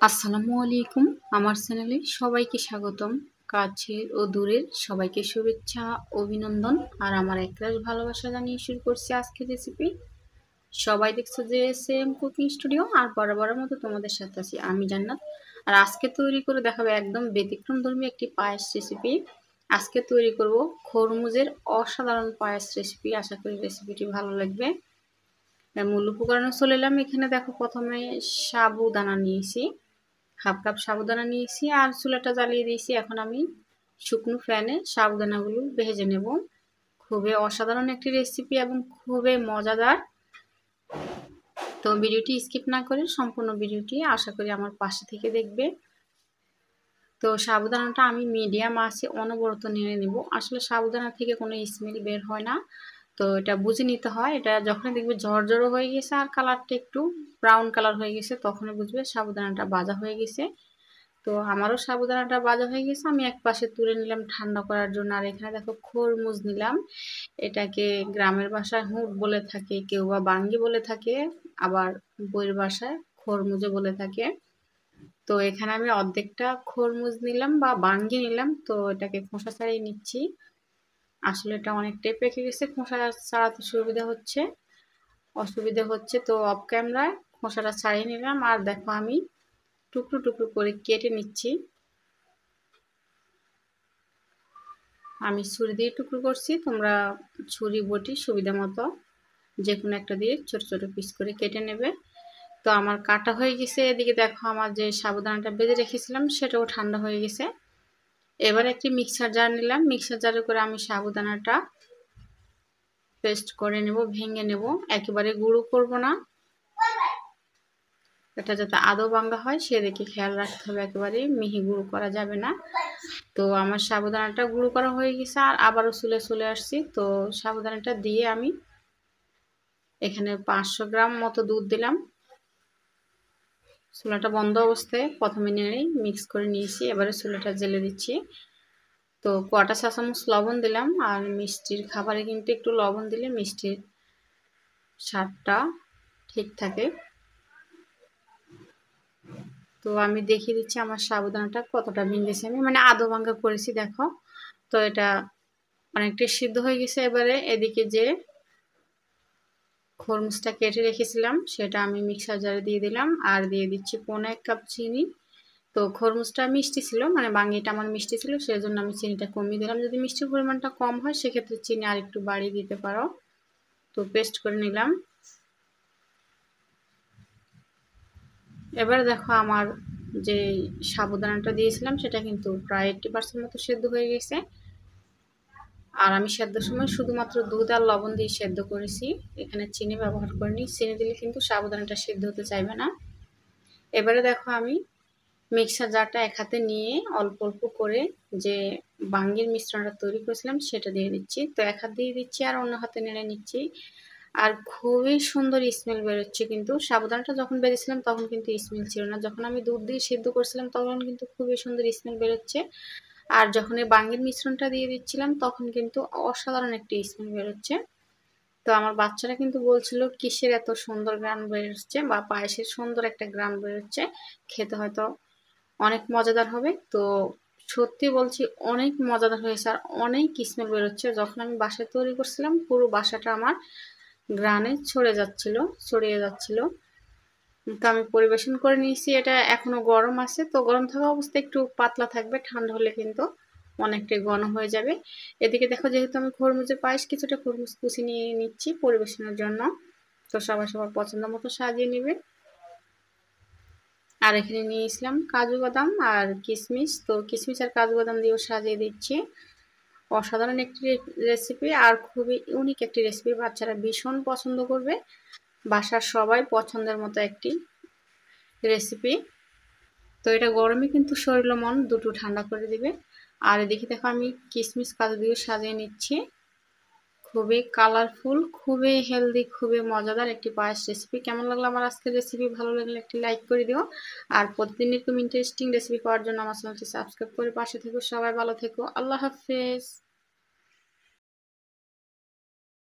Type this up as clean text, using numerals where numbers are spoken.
আসসালামু আলাইকুম। আমার চ্যানেলে সবাইকে স্বাগতম। কাছের ও দূরের সবাইকে শুভেচ্ছা, অভিনন্দন আর আমার একরাশ ভালোবাসা জানিয়ে শুরু করছি আজকের রেসিপি। সবাই দেখছো যে সেম কুকিং স্টুডিও, আর বরাবরের মতো তোমাদের সাথে আছি আমি জান্নাত। আর আজকে তৈরি করে দেখাবো একদম ব্যতিক্রমধর্মী একটি পায়েস রেসিপি। আজকে তৈরি করব খরমুজের অসাধারণ পায়েস রেসিপি। আশা করি রেসিপিটি ভালো লাগবে। মূল উপকরণে চলে এলাম। এখানে দেখো, প্রথমে সাবুদানা নিয়েছি, হাফ কাপ সাবুদানা নিয়েছি আর চুলাটা জ্বালিয়ে দিয়েছি। এখন আমি শুকনো ফ্যানে সাবুদানাগুলো ভেজে নেব। খুবই অসাধারণ একটি রেসিপি এবং খুবই মজাদার। তো ভিডিওটি স্কিপ না করে সম্পূর্ণ ভিডিওটি আশা করি আমার পাশে থেকে দেখবে। তো সাবুদানাটা আমি মিডিয়াম আঁচে অনবরত নেড়ে নেব। আসলে সাবুদানা থেকে কোনো স্মেল বের হয় না, তো এটা বুঝে নিতে হয়। এটা যখন দেখবে ঝরঝরো হয়ে গেছে আর কালারটা একটু ব্রাউন কালার হয়ে গেছে, তখনই বুঝবে সাবুদানাটা ভাজা হয়ে গেছে। তো আমারও সাবুদানাটা ভাজা হয়ে গেছে, আমি এক পাশে তুলে নিলাম ঠান্ডা করার জন্য। আর এখানে দেখো খরমুজ নিলাম। এটাকে গ্রামের ভাষায় হুঁক বলে থাকে, কেউ বা বাঙ্গি বলে থাকে, আবার বইয়ের ভাষায় খরমুজে বলে থাকে। তো এখানে আমি অর্ধেকটা খরমুজ নিলাম বা বাঙ্গি নিলাম, তো এটাকে খোসা ছাড়িয়ে নিচ্ছি। আসলে এটা অনেকটাই পেকে গেছে, খোসা ছাড়াতে অসুবিধা হচ্ছে, তো অফ ক্যামেরায় খোসাটা ছাড়িয়ে নিলাম। আর দেখো আমি টুকরো টুকরো করে কেটে নিচ্ছি। আমি ছুরি দিয়ে টুকরো করছি, তোমরা ছুরি বটি সুবিধা মতো যে কোনো একটা দিয়ে ছোট ছোট পিস করে কেটে নেবে। তো আমার কাটা হয়ে গেছে। এদিকে দেখো আমার যে সাবুদানাটা বেজে রেখেছিলাম সেটাও ঠান্ডা হয়ে গেছে। এবার একটি মিক্সার জার নিলাম। মিক্সার জারে করে আমি সাবুদানাটা পেস্ট করে নেব, ভেঙে নেব। একেবারে গুঁড়ো করব না, এটা যাতে আদৌ ভাঙা হয় সেদিকে খেয়াল রাখতে হবে, একেবারে মিহি গুঁড়ো করা যাবে না। তো আমার সাবুদানাটা গুঁড়ো করা হয়ে গেছে আর আবারও চলে আসছি। তো সাবুদানাটা দিয়ে আমি এখানে 500 গ্রাম মতো দুধ দিলাম। চুলাটা বন্ধ অবস্থায় প্রথমে নেড়ে মিক্স করে নিয়েছি, এবারে চুলাটা জ্বেলে দিচ্ছি। তো কটা চা চামচ লবণ দিলাম। আর মিষ্টির খাবারে কিন্তু একটু লবণ দিলে মিষ্টির স্বাদটা ঠিক থাকে। তো আমি দেখিয়ে দিচ্ছি আমার সাবুদানাটা কতটা ভেঙেছে, আমি মানে আধো ভাঙ্গা করেছি দেখো। তো এটা অনেকটা সিদ্ধ হয়ে গেছে। এবারে এদিকে যে খরমুজটা কেটে রেখেছিলাম সেটা আমি মিক্সার জারে দিয়ে দিলাম আর দিয়ে দিচ্ছি 1.5 কাপ চিনি। তো খরমুজটা মিষ্টি ছিল, মানে বাঙ্গিটা আমার মিষ্টি ছিল, সেই জন্য আমি চিনিটা কমিয়ে দিলাম। যদি মিষ্টির পরিমাণটা কম হয় সেক্ষেত্রে চিনি আর একটু বাড়িয়ে দিতে পারো। তো পেস্ট করে নিলাম। এবার দেখো আমার যে সাবুদানাটা দিয়েছিলাম সেটা কিন্তু প্রায় 80% মতো সেদ্ধ হয়ে গেছে। আর আমি সেদ্ধর সময় শুধুমাত্র দুধ আর লবণ দিয়ে সেদ্ধ করেছি, এখানে চিনি ব্যবহার করিনি। চিনি দিলে কিন্তু সাবুদানাটা সেদ্ধ হতে চাইবে না। এবারে দেখো আমি মিক্সার জারটা এক হাতে নিয়ে অল্প অল্প করে যে বাঙ্গির মিশ্রণটা তৈরি করেছিলাম সেটা দিয়ে দিচ্ছি। তো এক হাত দিয়ে দিচ্ছি আর অন্য হাতে নেড়ে নিচ্ছি। আর খুবই সুন্দর স্মেল বেরোচ্ছে। কিন্তু সাবুদানাটা যখন বেজেছিলাম তখন কিন্তু স্মেল ছিল না, যখন আমি দুধ দিয়ে সিদ্ধ করছিলাম তখন কিন্তু খুবই সুন্দর স্মেল বেরোচ্ছে। আর যখন এই বাঙ্গির মিশ্রণটা দিয়ে দিচ্ছিলাম তখন কিন্তু অসাধারণ একটি স্মেল বেরোচ্ছে। তো আমার বাচ্চারা কিন্তু বলছিল কিসের এত সুন্দর গ্রান বেরোচ্ছে, বা পায়েসের সুন্দর একটা গ্রান বেরোচ্ছে, খেতে হয়তো অনেক মজাদার হবে। তো সত্যি বলছি অনেক মজাদার হয়েছে আর অনেক স্মেল বেরোচ্ছে। যখন আমি বাসায় তৈরি করছিলাম পুরো বাসাটা আমার গ্রানে ছড়িয়ে যাচ্ছিল। তো আমি পরিবেশন করে নিয়েছি। এটা এখনো গরম আছে, তো গরম থাকা অবস্থায় একটু পাতলা থাকবে, ঠান্ডা হলে কিন্তু অনেকটাই ঘন হয়ে যাবে। এদিকে দেখো, যেহেতু আমি খরমুজের পায়েস কিছুটা খরমুজ কুচি নিয়ে নিচ্ছি পরিবেশনের জন্য। তো সবার পছন্দ মতো সাজিয়ে নেবে। আর এখানে নিয়েছিলাম কাজু বাদাম আর কিশমিশ, তো কিশমিশ আর কাজু বাদাম দিয়েও সাজিয়ে দিচ্ছি। অসাধারণ একটি রেসিপি আর খুবই ইউনিক একটি রেসিপি, বাচ্চারা ভীষণ পছন্দ করবে। বাসার সবাই পছন্দের মতো একটি রেসিপি। তো এটা গরমে কিন্তু শরীর ও মন দুটো ঠান্ডা করে দিবে। আর এদিকে দেখো আমি কিশমিশ কাজু দিয়ে সাজিয়ে নিচ্ছি। খুবই কালারফুল, খুবই হেলদি, খুবই মজাদার একটি পায়েস রেসিপি। কেমন লাগলো আমার আজকের রেসিপি? ভালো লাগলে একটি লাইক করে দিও। আর প্রতিদিন এরকম ইন্টারেস্টিং রেসিপি পাওয়ার জন্য আমার চ্যানেলটি সাবস্ক্রাইব করে পাশে থেকো। সবাই ভালো থেকো। আল্লাহ হাফেজ।